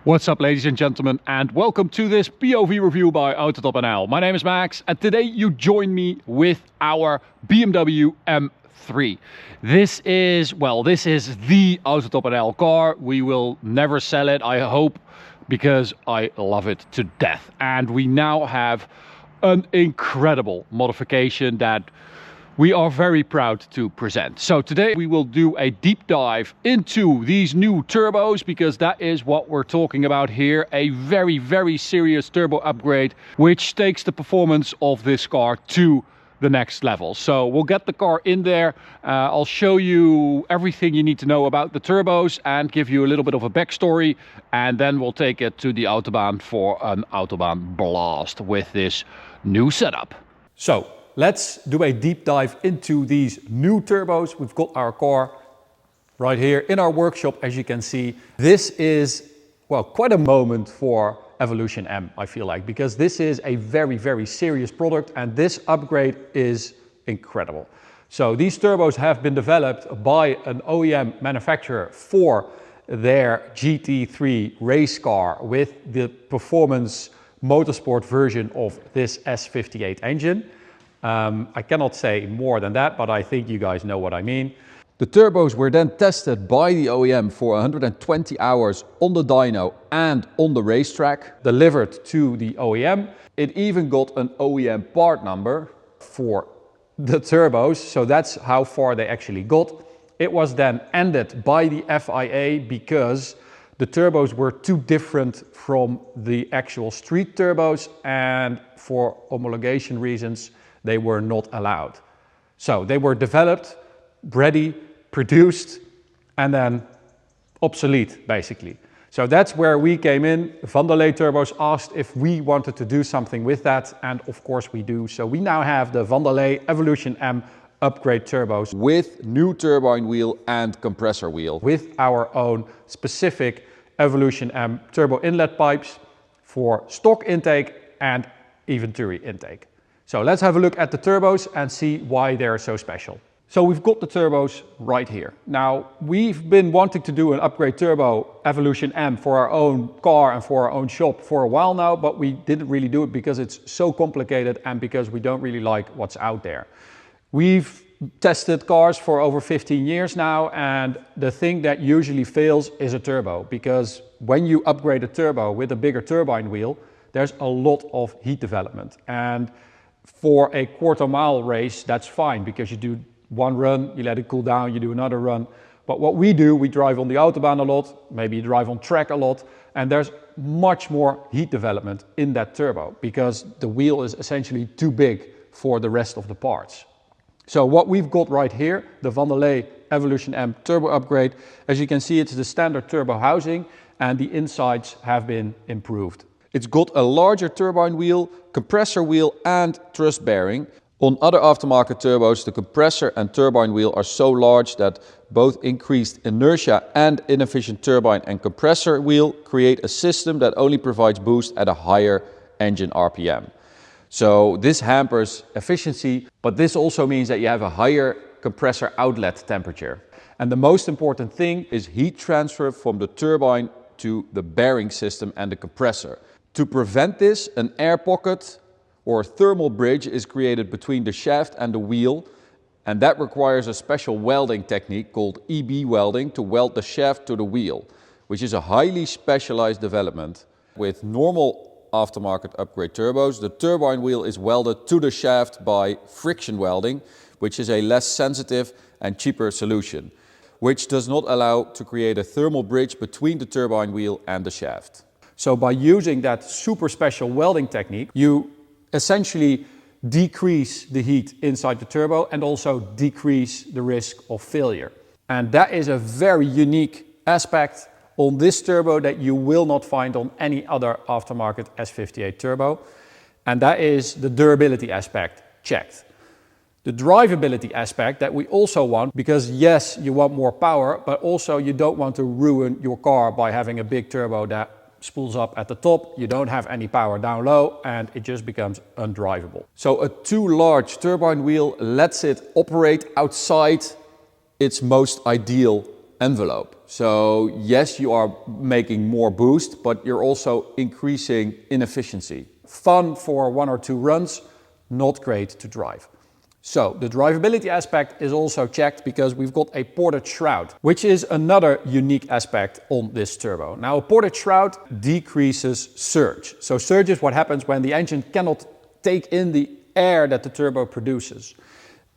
What's up, ladies and gentlemen, and welcome to this POV review by Autobahn. My name is Max, and today you join me with our BMW M3. This is the Autobahn car. We will never sell it, I hope, because I love it to death. And we now have an incredible modification that we are very proud to present. So today we will do a deep dive into these new turbos, because that is what we're talking about here. A very, very serious turbo upgrade, which takes the performance of this car to the next level. So we'll get the car in there. I'll show you everything you need to know about the turbos and give you a little bit of a backstory. And then we'll take it to the Autobahn for an Autobahn blast with this new setup. So let's do a deep dive into these new turbos. We've got our car right here in our workshop, as you can see. This is, well, quite a moment for EvolutionM, I feel like, because this is a very, very serious product and this upgrade is incredible. So these turbos have been developed by an OEM manufacturer for their GT3 race car with the performance motorsport version of this S58 engine. I cannot say more than that, but I think you guys know what I mean. The turbos were then tested by the OEM for 120 hours on the dyno and on the racetrack, delivered to the OEM. It even got an OEM part number for the turbos, so that's how far they actually got. It was then ended by the FIA because the turbos were too different from the actual street turbos, and for homologation reasons they were not allowed. So they were developed, ready, produced, and then obsolete, basically. So that's where we came in. Vanderlei Turbos asked if we wanted to do something with that, and of course we do. So we now have the Vanderlei EvolutionM upgrade turbos with new turbine wheel and compressor wheel, with our own specific EvolutionM turbo inlet pipes for stock intake and even Venturi intake. So let's have a look at the turbos and see why they're so special. So we've got the turbos right here. Now, we've been wanting to do an upgrade turbo EvolutionM for our own car and for our own shop for a while now, but we didn't really do it because it's so complicated and because we don't really like what's out there. We've tested cars for over 15 years now, and the thing that usually fails is a turbo, because when you upgrade a turbo with a bigger turbine wheel, there's a lot of heat development. And for a quarter-mile race, that's fine, because you do one run, you let it cool down, you do another run. But what we do, we drive on the Autobahn a lot, maybe you drive on track a lot, and there's much more heat development in that turbo because the wheel is essentially too big for the rest of the parts. So what we've got right here, the Vanderlei EvolutionM turbo upgrade, as you can see, it's the standard turbo housing and the insides have been improved. It's got a larger turbine wheel, compressor wheel and truss bearing. On other aftermarket turbos, the compressor and turbine wheel are so large that both increased inertia and inefficient turbine and compressor wheel create a system that only provides boost at a higher engine RPM. So this hampers efficiency, but this also means that you have a higher compressor outlet temperature. And the most important thing is heat transfer from the turbine to the bearing system and the compressor. To prevent this, an air pocket or thermal bridge is created between the shaft and the wheel, and that requires a special welding technique called EB welding to weld the shaft to the wheel, which is a highly specialized development. With normal aftermarket upgrade turbos, the turbine wheel is welded to the shaft by friction welding, which is a less sensitive and cheaper solution, which does not allow to create a thermal bridge between the turbine wheel and the shaft. So by using that super special welding technique, you essentially decrease the heat inside the turbo and also decrease the risk of failure. And that is a very unique aspect on this turbo that you will not find on any other aftermarket S58 turbo. And that is the durability aspect checked. The drivability aspect that we also want, because yes, you want more power, but also you don't want to ruin your car by having a big turbo that spools up at the top, you don't have any power down low, and it just becomes undrivable. So a too large turbine wheel lets it operate outside its most ideal envelope. So yes, you are making more boost, but you're also increasing inefficiency. Fun for 1 or 2 runs, not great to drive. So the drivability aspect is also checked because we've got a ported shroud, which is another unique aspect on this turbo. Now, a ported shroud decreases surge. So surge is what happens when the engine cannot take in the air that the turbo produces.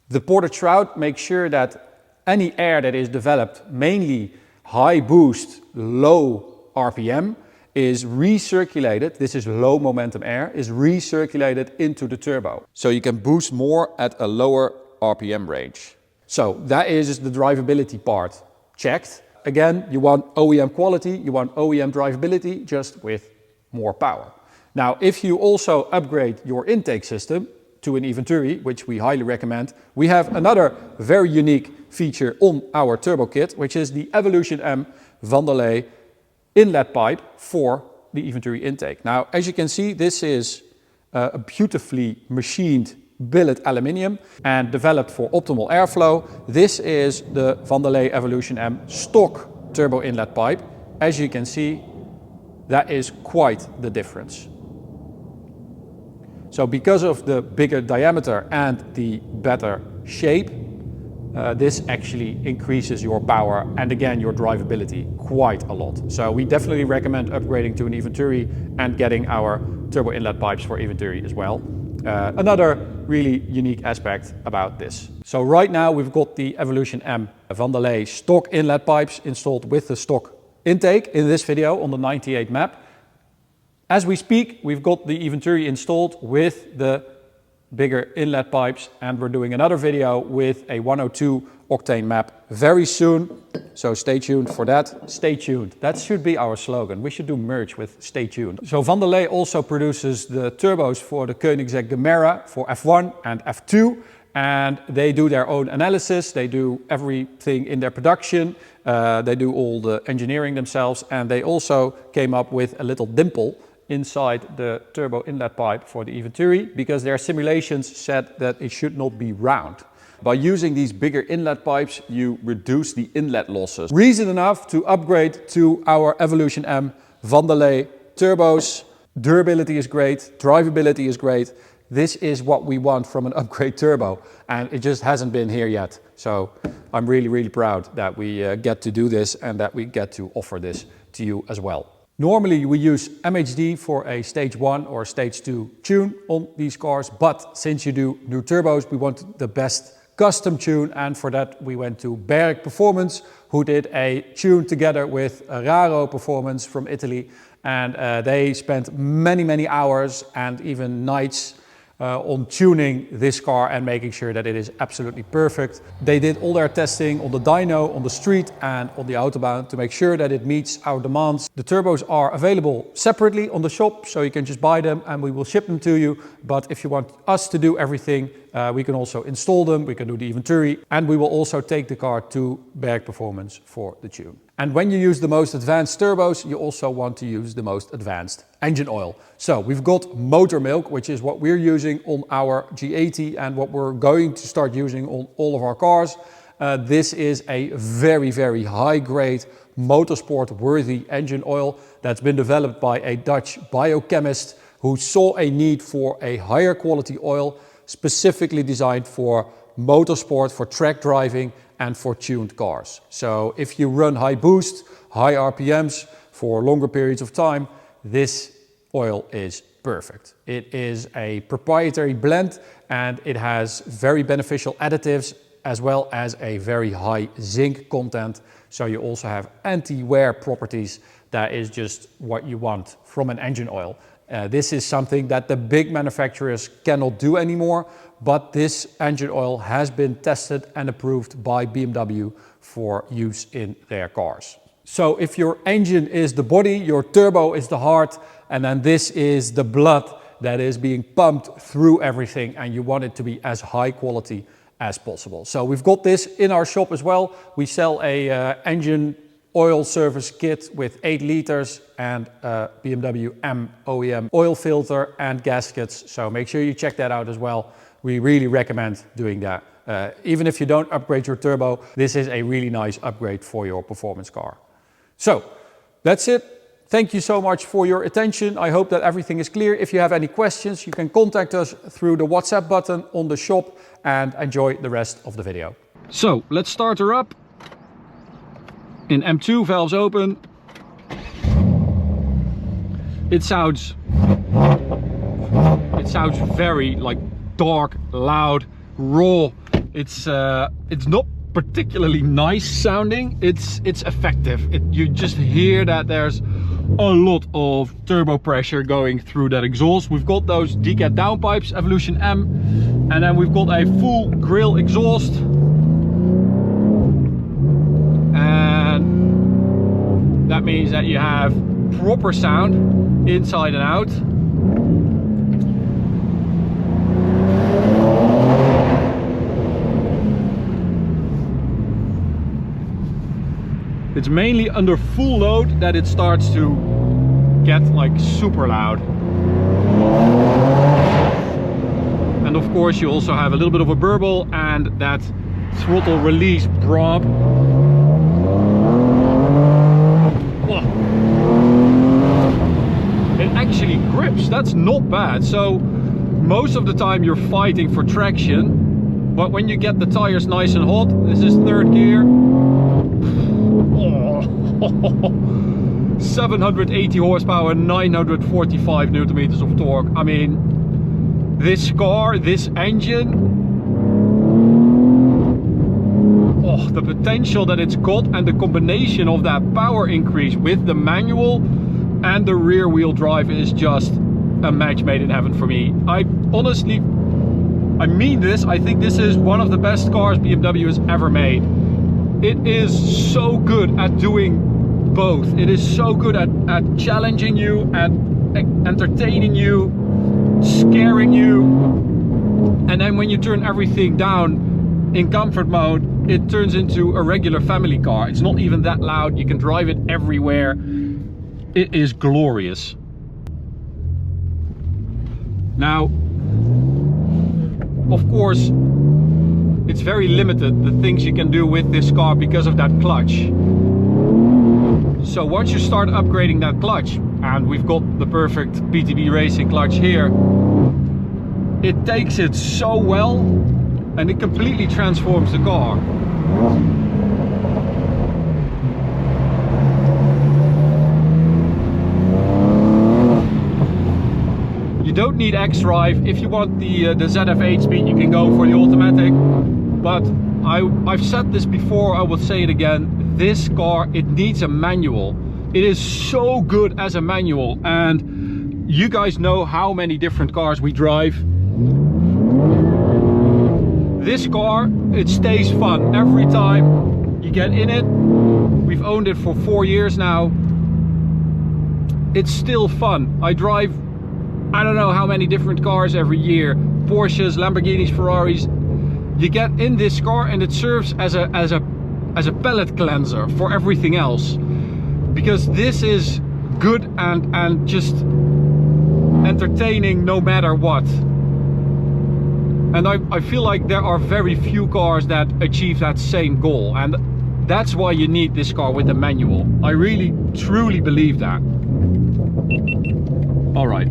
The ported shroud makes sure that any air that is developed, mainly high boost, low RPM, is recirculated, this is low momentum air, is recirculated into the turbo. So you can boost more at a lower RPM range. So that is the drivability part checked. Again, you want OEM quality, you want OEM drivability, just with more power. Now, if you also upgrade your intake system to an Eventuri, which we highly recommend, we have another very unique feature on our turbo kit, which is the EvolutionM Vandelay inlet pipe for the Eventuri intake. Now, as you can see, this is a beautifully machined billet aluminium and developed for optimal airflow. This is the Vandelay EvolutionM stock turbo inlet pipe. As you can see, that is quite the difference. So because of the bigger diameter and the better shape, this actually increases your power and again your drivability quite a lot. So we definitely recommend upgrading to an Eventuri and getting our turbo inlet pipes for Eventuri as well. Another really unique aspect about this. So right now we've got the EvolutionM Vandelay stock inlet pipes installed with the stock intake in this video on the 98 map. As we speak, we've got the Eventuri installed with the bigger inlet pipes, and we're doing another video with a 102 octane map very soon. So stay tuned for that. Stay tuned. That should be our slogan. We should do merch with stay tuned. So Vandelay also produces the turbos for the Koenigsegg Gemera for F1 and F2. And they do their own analysis. They do everything in their production. They do all the engineering themselves. And they also came up with a little dimple inside the turbo inlet pipe for the Eventuri because their simulations said that it should not be round. By using these bigger inlet pipes, you reduce the inlet losses. Reason enough to upgrade to our EvolutionM Vandelay turbos. Durability is great, drivability is great. This is what we want from an upgrade turbo, and it just hasn't been here yet. So I'm really, really proud that we get to do this and that we get to offer this to you as well. Normally we use MHD for a stage 1 or stage 2 tune on these cars, but since you do new turbos, we want the best custom tune, and for that we went to Berg Performance, who did a tune together with Raro Performance from Italy, and they spent many hours and even nights on tuning this car and making sure that it is absolutely perfect. They did all their testing on the dyno, on the street and on the Autobahn to make sure that it meets our demands. The turbos are available separately on the shop, so you can just buy them and we will ship them to you. But if you want us to do everything, we can also install them, we can do the Eventuri, and we will also take the car to Berg Performance for the tune. And when you use the most advanced turbos, you also want to use the most advanced engine oil. So we've got motor milk, which is what we're using on our G80 and what we're going to start using on all of our cars. This is a very high grade motorsport worthy engine oil that's been developed by a Dutch biochemist who saw a need for a higher quality oil specifically designed for motorsport, for track driving and for tuned cars. So if you run high boost, high RPMs for longer periods of time, this oil is perfect. It is a proprietary blend and it has very beneficial additives as well as a very high zinc content. So you also have anti-wear properties. That is just what you want from an engine oil. This is something that the big manufacturers cannot do anymore, but this engine oil has been tested and approved by BMW for use in their cars. So if your engine is the body, your turbo is the heart, and then this is the blood that is being pumped through everything, and you want it to be as high quality as possible. So we've got this in our shop as well. We sell a engine oil service kit with 8 liters and BMW M OEM oil filter and gaskets. So make sure you check that out as well. We really recommend doing that. Even if you don't upgrade your turbo, this is a really nice upgrade for your performance car. So that's it. Thank you so much for your attention. I hope that everything is clear. If you have any questions, you can contact us through the WhatsApp button on the shop, and enjoy the rest of the video. So let's start her up. In M2, valves open. It sounds very like dark, loud, raw. It's not particularly nice sounding. It's effective. You just hear that there's a lot of turbo pressure going through that exhaust. We've got those decat downpipes, EvolutionM, and then we've got a full grill exhaust. And that means that you have proper sound inside and out. It's mainly under full load that it starts to get like super loud. And of course you also have a little bit of a burble and that throttle release bromp. It actually grips, that's not bad. So most of the time you're fighting for traction, but when you get the tires nice and hot, this is third gear. 780 horsepower, 945 newton meters of torque. I mean, this car, this engine, the potential that it's got, and the combination of that power increase with the manual and the rear wheel drive is just a match made in heaven for me. I honestly, I mean this, I think this is one of the best cars BMW has ever made. It is so good at doing both. It is so good at challenging you, at entertaining you, scaring you. And then when you turn everything down in comfort mode, it turns into a regular family car. It's not even that loud. You can drive it everywhere. It is glorious. Now, of course, it's very limited the things you can do with this car because of that clutch. So once you start upgrading that clutch, and we've got the perfect PTB racing clutch here, it takes it so well and it completely transforms the car. You don't need X-Drive. If you want the ZF 8-speed, you can go for the automatic. But I've said this before, I will say it again. This car, it needs a manual. It is so good as a manual, and you guys know how many different cars we drive. This car, it stays fun every time you get in it. We've owned it for 4 years now. It's still fun. I drive, I don't know how many different cars every year. Porsches, Lamborghinis, Ferraris. You get in this car and it serves as a palate cleanser for everything else, because this is good and just entertaining no matter what. And I feel like there are very few cars that achieve that same goal, and that's why you need this car with a manual. I really truly believe that. All right.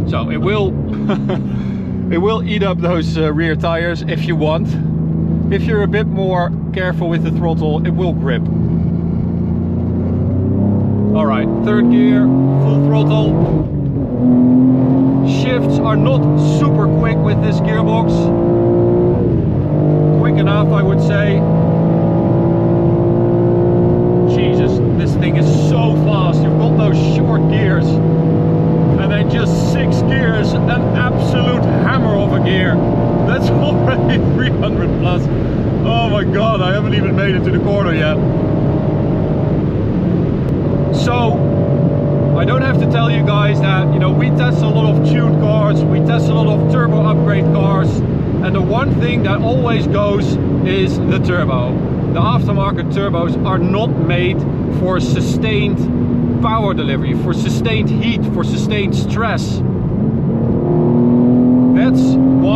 So it will it will eat up those rear tires if you want. If you're a bit more careful with the throttle, it will grip. All right, third gear, full throttle. Shifts are not super quick with this gearbox. Quick enough, I would say. Jesus, this thing is so fast. You've got those short gears. And then just 6 gears, an absolute hammer of a gear. That's already 300 plus. Oh my god, I haven't even made it to the corner yet. So, I don't have to tell you guys that, you know, we test a lot of tuned cars, we test a lot of turbo upgrade cars, and the one thing that always goes is the turbo. The aftermarket turbos are not made for sustained power delivery, for sustained heat, for sustained stress.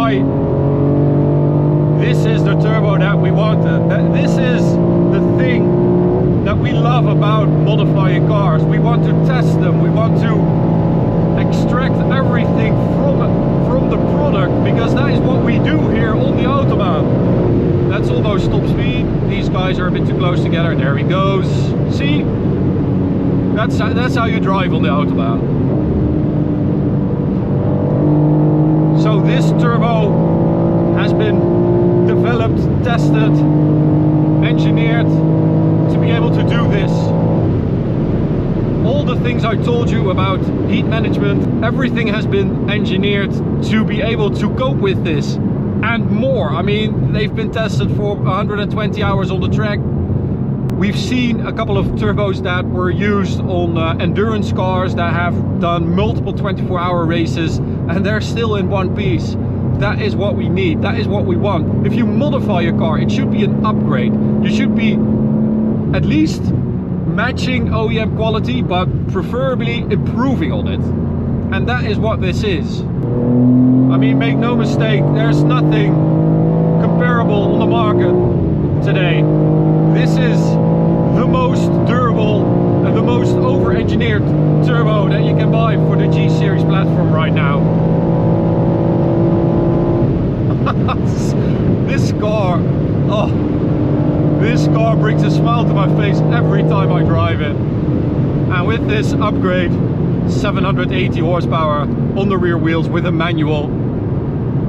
why this is the turbo that we wanted. This is the thing that we love about modifying cars. We want to test them. We want to extract everything from the product, because that is what we do here on the Autobahn. That's almost stop speed. These guys are a bit too close together. There he goes. See? That's how you drive on the Autobahn. So this turbo has been developed, tested, engineered to be able to do this. All the things I told you about heat management, everything has been engineered to be able to cope with this and more. I mean, they've been tested for 120 hours on the track. We've seen a couple of turbos that were used on endurance cars that have done multiple 24-hour races, and they're still in one piece. That is what we need. That is what we want. If you modify a car, it should be an upgrade. You should be at least matching OEM quality, but preferably improving on it. And that is what this is. I mean, make no mistake, there's nothing comparable on the market today. This is the most durable and the most over-engineered turbo that you can buy for the G series platform right now. This car, oh, this car brings a smile to my face every time I drive it. And with this upgrade, 780 horsepower on the rear wheels with a manual,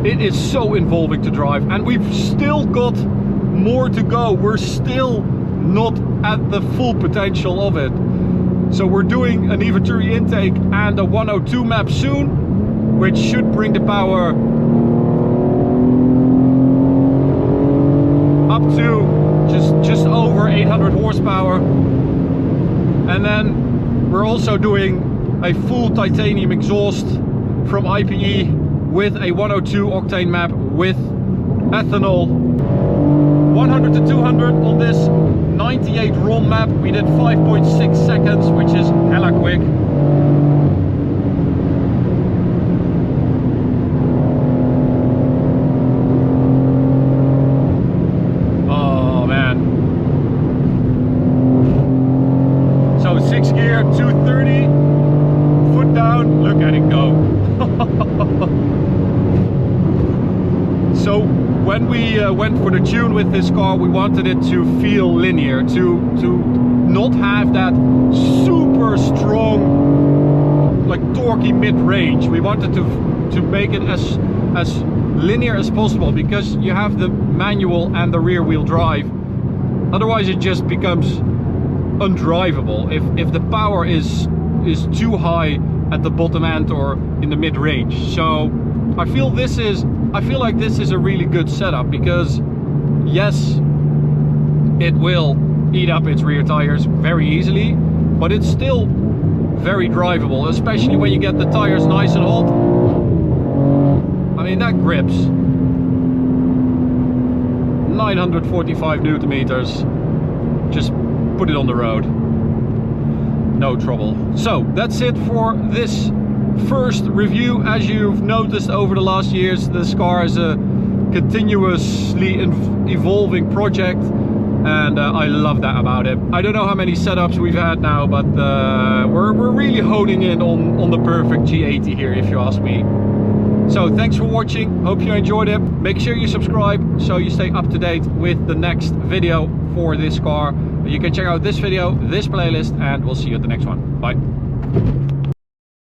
it is so involving to drive, and we've still got more to go. We're still not at the full potential of it. So we're doing an EVO intake and a 102 map soon, which should bring the power up to just over 800 horsepower. And then we're also doing a full titanium exhaust from IPE with a 102 octane map with ethanol. 100 to 200 on this 98 ROM map. We did 5.6 seconds, which is hella quick. Oh man. So 6 gear, 230, foot down, look at it go. So when we went for the tune with this car, we wanted it to feel linear, to not have that super strong, like torquey mid-range. We wanted to make it as linear as possible, because you have the manual and the rear wheel drive. Otherwise it just becomes undrivable if the power is too high at the bottom end or in the mid-range. So I feel like this is a really good setup, because yes, it will eat up its rear tires very easily, but it's still very drivable, especially when you get the tires nice and hot. I mean, that grips. 945 Newton meters. Just put it on the road. No trouble. So that's it for this first review. As you've noticed over the last years, this car is a continuously evolving project, and I love that about it. I don't know how many setups we've had now, but we're really honing in on the perfect G80 here, if you ask me. So thanks for watching, hope you enjoyed it. Make sure you subscribe so you stay up to date with the next video for this car. You can check out this video, this playlist, and we'll see you at the next one. Bye.